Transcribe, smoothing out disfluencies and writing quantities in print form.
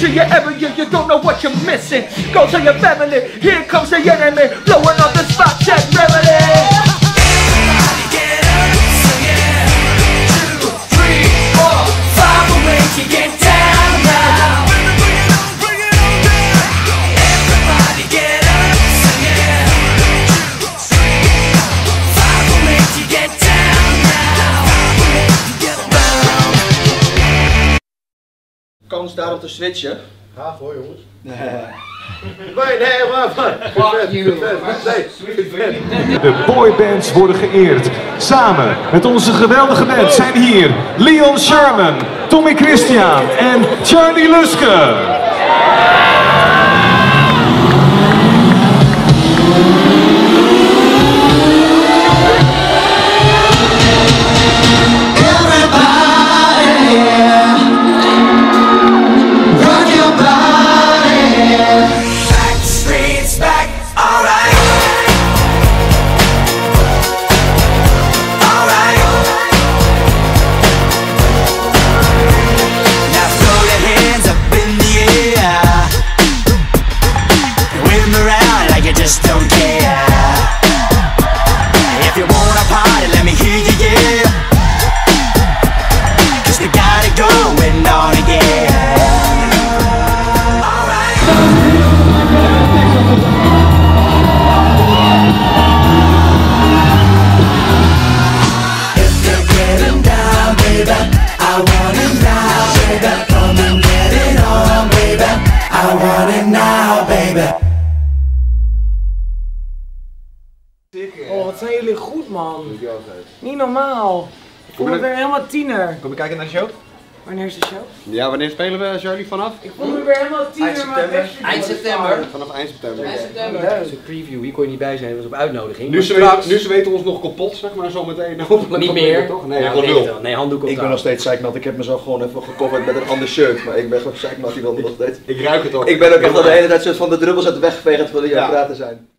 see you ever, you don't know what you're missing. Go tell your family, here comes the enemy, blowing up the spot check remedy. Kans daarop te switchen. Ga voor jongens. Nee, De boybands worden geëerd. Samen met onze geweldige band zijn hier Leon Sherman, Tommy Christian en Charlie Luske. Oh, wat zijn jullie goed, man. Niet normaal. Ik voel me weer helemaal tiener. Kom je kijken naar de show? Wanneer is de show? Ja, wanneer spelen we Charlie vanaf? Ik voel me weer helemaal tiener. Eind september. Vanaf eind september. Dat is een preview, hier kon je niet bij zijn, dat was op uitnodiging. Nu ze weten ons nog kapot, zeg maar, zometeen. Hopelijk niet meer. Toch? Nee, ja, gewoon nul. nee, handdoek op Ik ben nog steeds zeiknat. Ik heb mezelf gewoon even gecoverd met een ander shirt. Maar ik ben gewoon zeiknat die wel nog steeds. Ik ruik het ook. Ik ben ook echt al de hele tijd soort van de druppels uit de weg geveegd terwijl die aan het praten zijn.